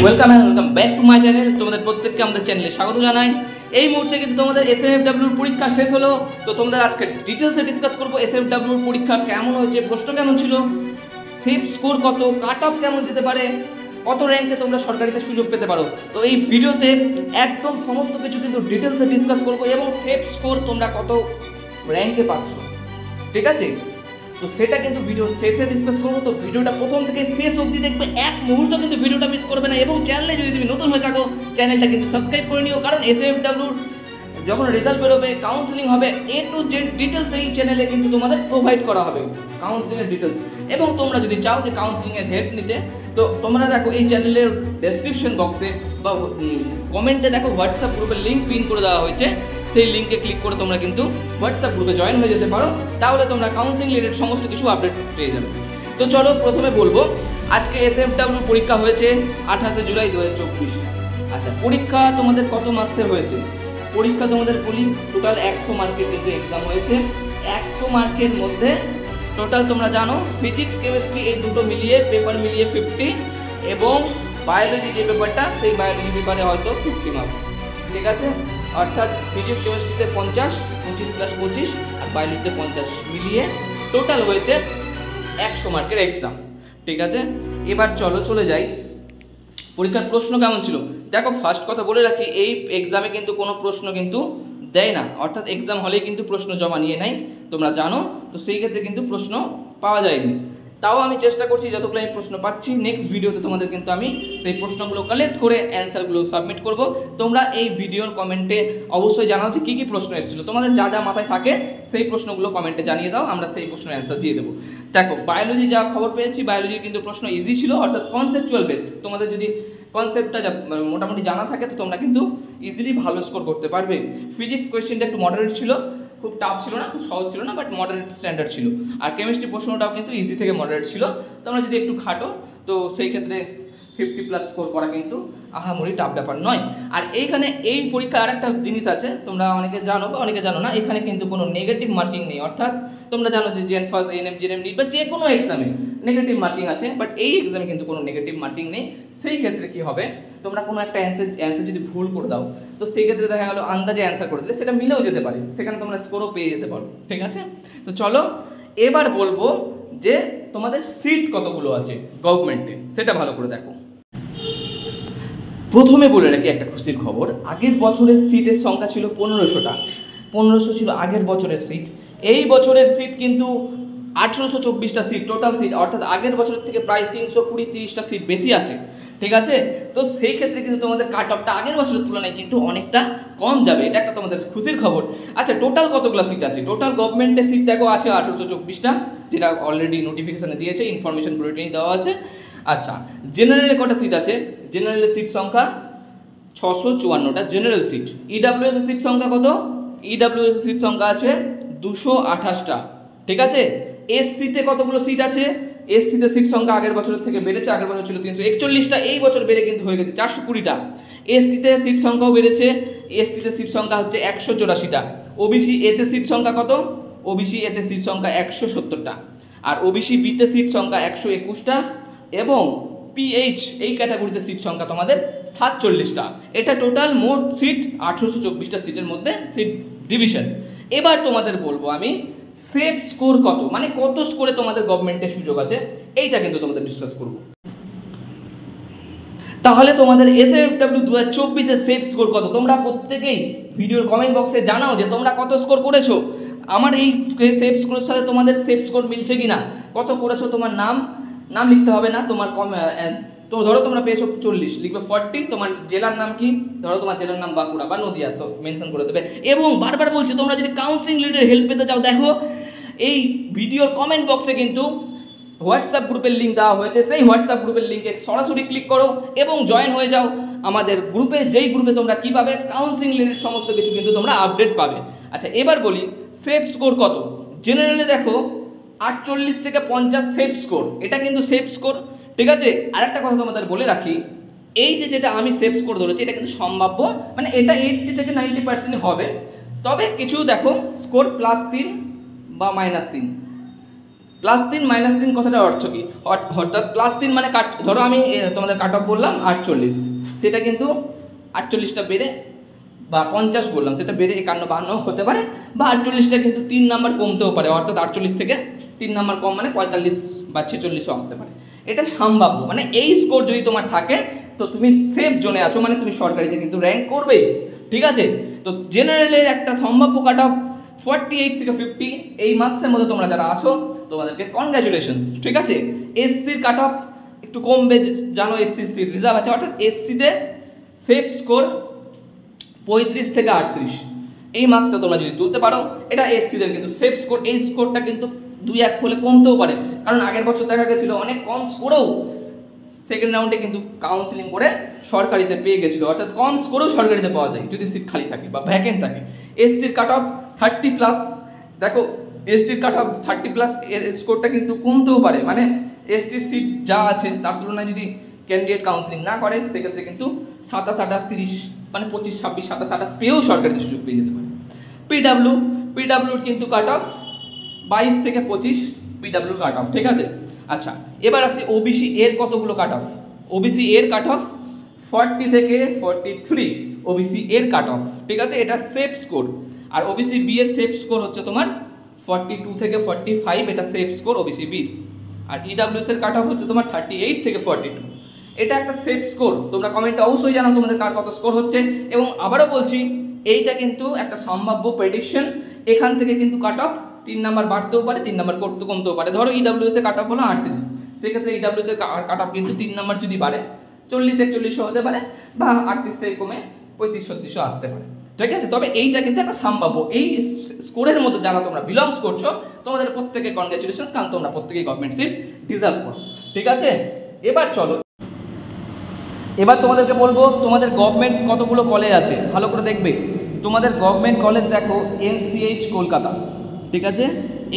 Welcome and welcome back to my channel. তোমাদের প্রত্যেককে আমাদের চ্যানেলে স্বাগত জানাই। এই মুহূর্তে কিন্তু তোমাদের এসএমএফডব্লিউর পরীক্ষা শেষ হলো। তো তোমাদের আজকে ডিটেলসে ডিসকাস করবো এসএমএফডব্লিউর পরীক্ষা কেমন হয়েছে, প্রশ্ন কেমন ছিল, সেফ স্কোর কত, কাট অফ কেমন যেতে পারে, কত র্যাঙ্কে তোমরা সরকারিতে সুযোগ পেতে পারো। তো এই ভিডিওতে একদম সমস্ত কিছু কিন্তু ডিটেলসে ডিসকাস করবো এবং সেফ স্কোর তোমরা কত র্যাঙ্কে পাচ্ছ, ঠিক আছে? তো সেটা কিন্তু ভিডিও শেষে ডিসকাস করবো। তো ভিডিওটা প্রথম থেকে শেষ অবধি দেখবে, এক মুহূর্ত কিন্তু ভিডিওটা মিস করবে না। এবং চ্যানেলে যদি তুমি নতুন হয়ে থাকো চ্যানেলটা কিন্তু সাবস্ক্রাইব করে নিও, কারণ এসএমএফডব্লিউর যখন রেজাল্ট বেরোবে, কাউন্সিলিং হবে, এ টু জেড ডিটেলস এই চ্যানেলে কিন্তু তোমাদের প্রোভাইড করা হবে, কাউন্সিলিংয়ের ডিটেলস। এবং তোমরা যদি চাও যে কাউন্সিলিংয়ের হেল্প নিতে, তো তোমরা দেখো এই চ্যানেলের ডেসক্রিপশন বক্সে বা কমেন্টে দেখো হোয়াটসঅ্যাপ গ্রুপের লিঙ্ক পিন করে দেওয়া হয়েছে। সেই লিঙ্কে ক্লিক করে তোমরা কিন্তু হোয়াটসঅ্যাপ গ্রুপে জয়েন হয়ে যেতে পারো, তাহলে তোমরা কাউন্সিলিং রিলেটেড সমস্ত কিছু আপডেট পেয়ে যাবে। তো চলো প্রথমে বলবো, আজকে এসএমএফডব্লিউ পরীক্ষা হয়েছে 28শে জুলাই 2024। আচ্ছা, পরীক্ষা তোমাদের কত মার্কসের হয়েছে? পরীক্ষা তোমাদের বলি, টোটাল 100 মার্কের কিন্তু এক্সাম হয়েছে। 100 মার্কের মধ্যে টোটাল তোমরা জানো ফিজিক্স কেমিস্ট্রি এই দুটো মিলিয়ে, পেপার মিলিয়ে 50, এবং বায়োলজি যে পেপারটা, সেই বায়োলজি পেপারে হয়তো 50 মার্কস, ঠিক আছে? অর্থাৎ ফিজিক্স কেমিস্ট্রিতে 50, 25 + 25, আর বায়োলজিতে 50 মিলিয়ে টোটাল হয়েছে 100 মার্কের এক্সাম, ঠিক আছে? এবার চলে যাই পরীক্ষার প্রশ্ন কেমন ছিল। দেখো, ফার্স্ট কথা বলে রাখি, এই এক্সামে কিন্তু কোনো প্রশ্ন কিন্তু দেয় না, অর্থাৎ এক্সাম হলেই কিন্তু প্রশ্ন জমা নিয়ে নেয়, তোমরা জানো। তো সেই ক্ষেত্রে কিন্তু প্রশ্ন পাওয়া যায়নি। তাও আমি চেষ্টা করছি যতগুলো আমি প্রশ্ন পাচ্ছি, নেক্সট ভিডিওতে তোমাদের কিন্তু আমি সেই প্রশ্নগুলো কালেক্ট করে অ্যান্সারগুলো সাবমিট করব। তোমরা এই ভিডিওর কমেন্টে অবশ্যই জানাও যে কী কী প্রশ্ন এসেছিলো, তোমাদের যা যা মাথায় থাকে সেই প্রশ্নগুলো কমেন্টে জানিয়ে দাও, আমরা সেই প্রশ্নের অ্যান্সার দিয়ে দেবো। দেখো, বায়োলজি যা খবর পেয়েছি, বায়োলজির কিন্তু প্রশ্ন ইজি ছিল, অর্থাৎ কনসেপচুয়াল বেস। তোমাদের যদি কনসেপ্টটা মোটামুটি জানা থাকে তো তোমরা কিন্তু ইজিলি ভালো স্কোর করতে পারবে। ফিজিক্স কোয়েশ্চেনটা একটু মডারেট ছিল, খুব টাফ ছিল না, খুব সহজ ছিল না, বাট মডারেট স্ট্যান্ডার্ড ছিল। আর কেমিস্ট্রি প্রশ্নটাও কিন্তু ইজি থেকে মডারেট ছিল। তোমরা যদি একটু খাটো তো সেই ক্ষেত্রে 50+ স্কোর করা কিন্তু আহামরি টাফ ব্যাপার নয়। আর এইখানে এই পরীক্ষা আর একটা জিনিস আছে, তোমরা অনেকে জানো বা অনেকে জানো না, এখানে কিন্তু কোনো নেগেটিভ মার্কিং নেই। অর্থাৎ তোমরা জানো যে জেএনফাস, এএনএম, জিএনএম, নিট বা যে কোনো এক্সামে নেগেটিভ মার্কিং আছে, বাট এই এক্সামে কিন্তু কোনো নেগেটিভ মার্কিং নেই। সেই ক্ষেত্রে কি হবে, তোমরা কোনো একটা অ্যান্সার যদি ভুল করে দাও, তো সেই ক্ষেত্রে দেখা গেলো আন্দাজে অ্যান্সার করে দিলে সেটা মিলেও যেতে পারে, সেখানে তোমরা স্কোরও পেয়ে যেতে পারো, ঠিক আছে? তো চলো এবার বলবো যে তোমাদের সিট কতগুলো আছে গভর্নমেন্টে, সেটা ভালো করে দেখো। প্রথমে বলে রাখি একটা খুশির খবর, আগের বছরের সিটের সংখ্যা ছিল 1500টা, 1500 ছিল আগের বছরের সিট। এই বছরের সিট কিন্তু 1824টা সিট, টোটাল সিট, অর্থাৎ আগের বছরের থেকে প্রায় 320-30টা সিট বেশি আছে, ঠিক আছে? তো সেই ক্ষেত্রে কিন্তু তোমাদের কাট অফটা আগের বছরের তুলনায় কিন্তু অনেকটা কম যাবে, এটা একটা তোমাদের খুশির খবর। আচ্ছা, টোটাল কতগুলো সিট আছে? টোটাল গভর্নমেন্টের সিট দেখো আছে 1824টা, যেটা অলরেডি নোটিফিকেশানে দিয়েছে, ইনফরমেশন বুলেটিনে দেওয়া আছে। আচ্ছা, জেনারেলে কটা সিট আছে? জেনারেলের সিট সংখ্যা 654টা জেনারেল সিট। ইডাব্লিউএস এর সিট সংখ্যা কত? ইডাব্লিউএস এর সিট সংখ্যা আছে 228টা, ঠিক আছে? এসসিতে কতগুলো সিট আছে? এসসিতে সিট সংখ্যা আগের বছরের থেকে বেড়েছে, আগের বছর ছিল 341টা, এই বছর বেড়ে কিন্তু হয়ে গেছে 420টা। এসটিতে সিট সংখ্যাও বেড়েছে, এসটিতে সিট সংখ্যা হচ্ছে 184টা। ওবিসি এতে সিট সংখ্যা কত? ওবিসি এতে সিট সংখ্যা 170টা। আর ওবিসি বিতে সিট সংখ্যা 121টা, এবং পিএইচ এই ক্যাটাগরিতে সিট সংখ্যা তোমাদের 47টা। এটা টোটাল মোট সিট 1824টা সিটের মধ্যে সিট ডিভিশন। এবার তোমাদের বলবো আমি সেফ স্কোর কত, মানে কত স্কোরে তোমাদের গভর্নমেন্টের সুযোগ আছে, এইটা কিন্তু তোমাদের ডিসকাস করবো। তাহলে তোমাদের এসএমএফডব্লিউ 2024-এর সেফ স্কোর কত? তোমরা প্রত্যেকেই ভিডিওর কমেন্ট বক্সে জানাও যে তোমরা কত স্কোর করেছো। আমার এই সেফ স্কোরের সাথে তোমাদের সেফ স্কোর মিলছে কি না, কত করেছো, তোমার নাম লিখতে হবে না, তোমার তো ধরো তোমরা পেয়েছো 40, লিখবে 40, তোমার জেলার নাম কি, ধরো তোমার জেলার নাম বাঁকুড়া বা নদিয়া, সো মেনশন করে দেবে। এবং বারবার বলছি, তোমরা যদি কাউন্সিলিং রিলেটেড হেল্প পেতে চাও, দেখো এই ভিডিওর কমেন্ট বক্সে কিন্তু হোয়াটসঅ্যাপ গ্রুপের লিঙ্ক দেওয়া হয়েছে, সেই হোয়াটসঅ্যাপ গ্রুপের লিঙ্কে সরাসরি ক্লিক করো এবং জয়েন হয়ে যাও আমাদের গ্রুপে, যেই গ্রুপে তোমরা কী পাবে, কাউন্সিলিং রিলেটেড সমস্ত কিছু কিন্তু তোমরা আপডেট পাবে। আচ্ছা, এবার বলি সেফ স্কোর কত। জেনারেলে দেখো 48 থেকে 50 সেফ স্কোর, এটা কিন্তু সেফ স্কোর, ঠিক আছে? আরেকটা কথা তোমাদের বলে রাখি, এই যেটা আমি সেফ স্কোর ধরেছি এটা কিন্তু সম্ভাব্য, মানে এটা 80 থেকে 90% হবে। তবে কিছু দেখো স্কোর +3 বা -3, +3 -3 কথাটার অর্থ কি? অর্থাৎ +3 মানে ধরো আমি তোমাদের কাট অফ বললাম 48, সেটা কিন্তু 48টা বেড়ে বা 50 বললাম, সেটা বেড়ে 51 52 হতে পারে, বা 48টা কিন্তু 3 নাম্বার কমতেও পারে, অর্থাৎ 48 থেকে 3 নাম্বার কম মানে 45 বা 46ও আসতে পারে। এটা সম্ভাব্য, মানে এই স্কোর যদি তোমার থাকে তো তুমি সেফ জোনে আছো, মানে তুমি সরকারিতে কিন্তু র্যাঙ্ক করবে, ঠিক আছে। তো জেনারেলের একটা সম্ভাব্য কাট অফ 48 থেকে 50, এই মার্কসের মধ্যে তোমরা যারা আছো তোমাদেরকে কনগ্র্যাচুলেশনস, ঠিক আছে। এসসির কাট অফ একটু কমবে, জানো এসসির সিট রিজার্ভ আছে, অর্থাৎ এসসিতে সেফ স্কোর 35 থেকে 38, এই মার্কসটা তোমরা যদি তুলতে পারো এটা এসসিদের কিন্তু সেফ স্কোর। এই স্কোরটা কিন্তু 2-1 হলে কমতেও পারে, কারণ আগের বছর দেখা গেছিলো অনেক কম স্কোরেও সেকেন্ড রাউন্ডে কিন্তু কাউন্সিলিং করে সরকারিতে পেয়ে গেছিলো, অর্থাৎ কম স্কোরেও সরকারিতে পাওয়া যায় যদি সিট খালি থাকে বা ভ্যাকেন্ট থাকে। এসটির কাট অফ 30+, দেখো এসটির কাট অফ 30+, এর স্কোরটা কিন্তু কমতেও পারে, মানে এসটির সিট যা আছে তার তুলনায় যদি ক্যান্ডিডেট কাউন্সিলিং না করে সেক্ষেত্রে কিন্তু 27, 28, 30 মানে 25, 26, 27, 28 পেয়েও সরকারিতে সুযোগ পেয়ে যেতে পারে। পিডাব্লিউর কিন্তু কাট অফ 22 থেকে 25 পিডাব্লিউর কাট অফ, ঠিক আছে। আচ্ছা, এবার আসি ওবিসি এর কতগুলো কাট অফ। ওবিসি এর কাট অফ 40 থেকে 43 ওবিসি এর কাট অফ, ঠিক আছে, এটা সেফ স্কোর। আর ওবিসি বি এর সেফ স্কোর হচ্ছে তোমার 42 থেকে 45, এটা সেফ স্কোর ওবিসি বি। আর ইডাব্লিউএস এর কাট অফ হচ্ছে তোমার 38 থেকে 42, এটা একটা সেফ স্কোর। তোমরা কমেন্টে অবশ্যই জানাও তোমাদের কার কত স্কোর হচ্ছে। এবং আবারও বলছি, এইটা কিন্তু একটা সম্ভাব্য প্রেডিকশন, এখান থেকে কিন্তু কাট অফ 3 নাম্বার বাড়তেও পারে, 3 নাম্বার কমতেও পারে। ধরো ইডাব্লিউএস এর কাট অফ হলো 38, সেক্ষেত্রে ইডাব্লিউএস এর কাট অফ কিন্তু 3 নাম্বার যদি বাড়ে 40-41 হতে পারে, বা 38 থেকে কমে 35-36 আসতে পারে, ঠিক আছে। তবে এইটা কিন্তু একটা সম্ভাব্য, এই স্কোরের মধ্যে যারা তোমরা বিলংস করছো তোমাদের প্রত্যেকে কনগ্র্যাচুলেশনস, কারণ তোমরা প্রত্যেকেই গভর্নমেন্ট সিট ডিজার্ভ করো, ঠিক আছে। এবার চলো, এবার তোমাদেরকে বলবো তোমাদের গভর্নমেন্ট কতগুলো কলেজ আছে ভালো করে দেখবে। তোমাদের গভর্নমেন্ট কলেজ দেখো এমসিএইচ কলকাতা, ঠিক আছে।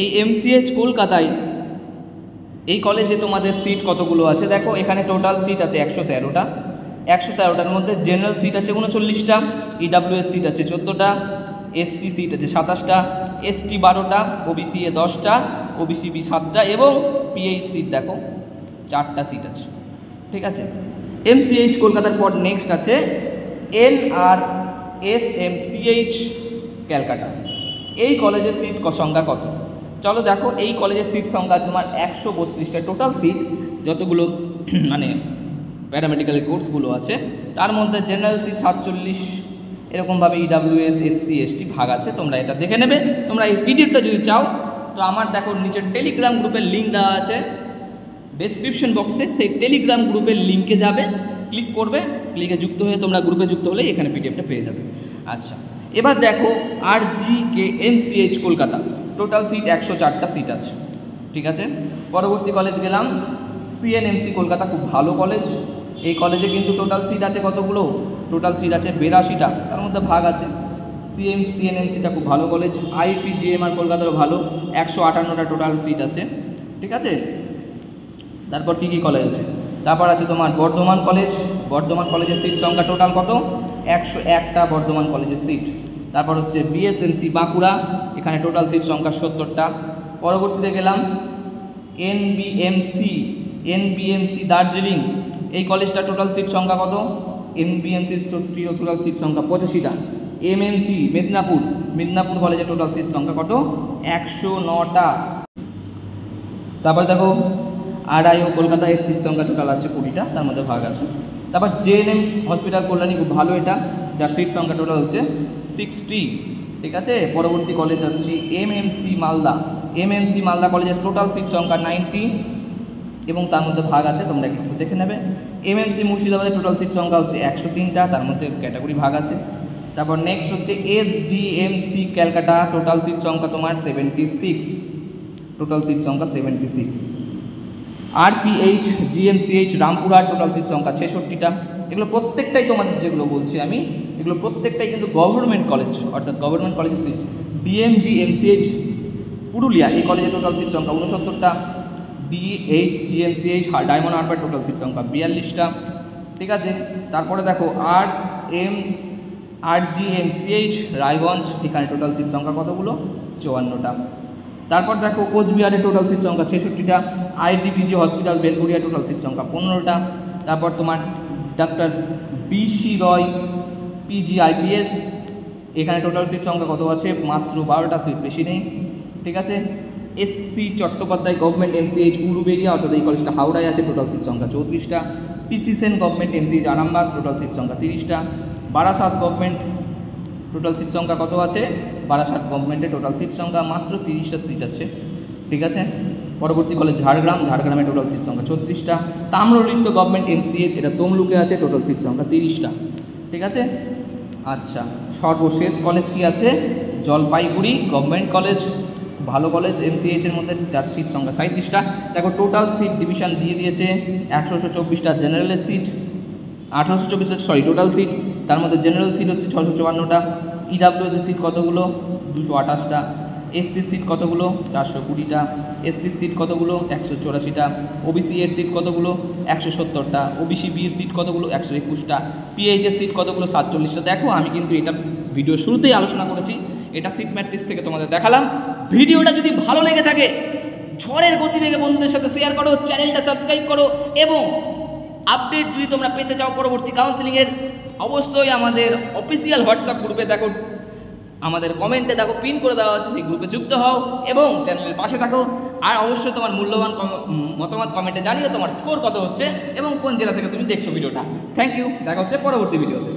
এই এমসিএইচ কলকাতায় এই কলেজে তোমাদের সিট কতগুলো আছে দেখো, এখানে টোটাল সিট আছে 113টা। 113টার মধ্যে জেনারেল সিট আছে 39টা, ইডাব্লিউএস সিট আছে 14টা, এসসি সিট আছে 27টা, এসটি 12টা, ওবিসি এ 10টা, ওবিসি বি 7টা, এবং পিএইচ সিট দেখো 4টা সিট আছে, ঠিক আছে। এমসিএইচ কলকাতার পর নেক্সট আছে NRSMCH ক্যালকাটা। এই কলেজের সিট সংখ্যা কত? চলো দেখো, এই কলেজের সিট সংখ্যা তোমার 132টা টোটাল সিট, যতগুলো মানে প্যারামেডিক্যালের কোর্সগুলো আছে তার মধ্যে জেনারেল সিট 47, এরকমভাবে ইডাব্লিউএস, এসসি, এসটি ভাগ আছে, তোমরা এটা দেখে নেবে। তোমরা এই ভিডিওটা যদি চাও তো আমার দেখো নিচে টেলিগ্রাম গ্রুপের লিঙ্ক দেওয়া আছে ডেসক্রিপশন বক্সে, সেই টেলিগ্রাম গ্রুপের লিঙ্কে যাবে, ক্লিক করবে, ক্লিকে যুক্ত হয়ে তোমরা গ্রুপে যুক্ত হলে এখানে পিডিএফটা পেয়ে যাবে। আচ্ছা, এবার দেখো RGKMCH কলকাতা, টোটাল সিট 104টা সিট আছে, ঠিক আছে। পরবর্তী কলেজ গেলাম CNMC কলকাতা, খুব ভালো কলেজ। এই কলেজে কিন্তু টোটাল সিট আছে কতগুলো, টোটাল সিট আছে 82টা, তার মধ্যে ভাগ আছে। CNMCটা খুব ভালো কলেজ। IPGMR কলকাতারও ভালো, 158টা টোটাল সিট আছে, ঠিক আছে। তারপর কী কী কলেজ আছে, তারপর আছে তোমার বর্ধমান কলেজ। বর্ধমান কলেজের সিট সংখ্যা টোটাল কত, 101টা বর্ধমান কলেজের সিট। তারপর হচ্ছে BSMC বাঁকুড়া, এখানে টোটাল সিট সংখ্যা 70টা। পরবর্তীতে গেলাম NBMC দার্জিলিং, এই কলেজটা টোটাল সিট সংখ্যা কত, NBMC টোটাল সিট সংখ্যা 85টা। MMC মেদিনীপুর কলেজের টোটাল সিট সংখ্যা কত, 109টা। তারপর দেখো RIO কলকাতা, এর সিট সংখ্যা টোটাল আছে 20টা, তার মধ্যে ভাগ আছে। তারপর JNM হসপিটাল কল্যাণী, খুব ভালো এটা, যার সিট সংখ্যা টোটাল হচ্ছে 60, ঠিক আছে। পরবর্তী কলেজ আসছি MMC মালদা কলেজের টোটাল সিট সংখ্যা 90 এবং তার মধ্যে ভাগ আছে, তোমরা একটু দেখে নেবে। MMC মুর্শিদাবাদের টোটাল সিট সংখ্যা হচ্ছে 103টা, তার মধ্যে ক্যাটাগরি ভাগ আছে। তারপর নেক্সট হচ্ছে SDMC ক্যালকাটা, টোটাল সিট সংখ্যা তোমার 76, টোটাল সিট সংখ্যা 76। RPH GMCH Rampurhat, total seat সংখ্যা 66টা। এগুলো প্রত্যেকটাই তোমাদের যেগুলো বলছি আমি, এগুলো প্রত্যেকটাই কিন্তু গভর্নমেন্ট কলেজ, অর্থাৎ গভর্নমেন্ট কলেজের সিট। DMGMCH পুরুলিয়া, এই কলেজের টোটাল সিট সংখ্যা 69টা। DHGMCH Diamond Harbour, total seat সংখ্যা 42টা, ঠিক আছে। তারপরে দেখো RGMCH রায়গঞ্জ, এখানে টোটাল সিট সংখ্যা কতগুলো, 54টা। তারপর দেখো কোচবিহারের টোটাল সিট সংখ্যা 66টা, আইডিপিজি হসপিটাল বেলগুড়িয়া টোটাল সিট সংখ্যা 15টা। তারপর তোমার ডাক্তার বিসি রয় পিজিআইপিএস, এখানে টোটাল সিট সংখ্যা কত আছে? মাত্র 12টা সিট, বেশি নেই, ঠিক আছে। SC Chattopadhyay government MCH Uluberia, অর্থাৎ এই কলেজটা হাওড়ায় আছে, টোটাল সিট সংখ্যা 34টা। PC Sen government MCH Arambagh, total seat সংখ্যা 30টা। বারাসাত গভর্নমেন্ট টোটাল সিট সংখ্যা কত আছে? বারাসাত গভর্নমেন্টের টোটাল সিট সংখ্যা মাত্র 30টা সিট আছে, ঠিক আছে। পরবর্তী কলেজ ঝাড়গ্রামে টোটাল সিট সংখ্যা 36টা। তাম্রলিপ্ত গভর্নমেন্ট এমসিএইচ, এটা তমলুকে আছে, টোটাল সিট সংখ্যা 30টা, ঠিক আছে। আচ্ছা, সর্বশেষ কলেজ কি আছে? জলপাইগুড়ি গভর্নমেন্ট কলেজ, ভালো কলেজ এমসিএইচের মধ্যে, যার সিট সংখ্যা 37টা। দেখো টোটাল সিট ডিভিশন দিয়ে দিয়েছে 1824টা জেনারেলের সিট, 1824 টোটাল সিট, তার মধ্যে জেনারেল সিট হচ্ছে 654টা। ইডাব্লিউএসের সিট কতগুলো? 228টা। এসসি সিট কতগুলো? 420টা। এসটি সিট কতগুলো? 184টা। ওবিসি এর সিট কতগুলো? 170টা। ওবিসি বির সিট কতগুলো? 121টা। পিএইচের সিট কতগুলো? 47টা। দেখো আমি কিন্তু এটা ভিডিও শুরুতেই আলোচনা করেছি, এটা সিট ম্যাট্রিক্স থেকে তোমাদের দেখালাম। ভিডিওটা যদি ভালো লেগে থাকে ঝড়ের গতিবেগে বন্ধুদের সাথে শেয়ার করো, চ্যানেলটা সাবস্ক্রাইব করো, এবং আপডেট যদি তোমরা পেতে চাও পরবর্তী কাউন্সিলিংয়ের, অবশ্যই আমাদের অফিসিয়াল হোয়াটসঅ্যাপ গ্রুপে দেখো, আমাদের কমেন্টে দেখো পিন করে দেওয়া আছে, সেই গ্রুপে যুক্ত হও এবং চ্যানেলের পাশে থাকো। আর অবশ্যই তোমার মূল্যবান মতামত কমেন্টে জানিও তোমার স্কোর কত হচ্ছে এবং কোন জেলা থেকে তুমি দেখছো ভিডিওটা। থ্যাংক ইউ, দেখা হচ্ছে পরবর্তী ভিডিওতে।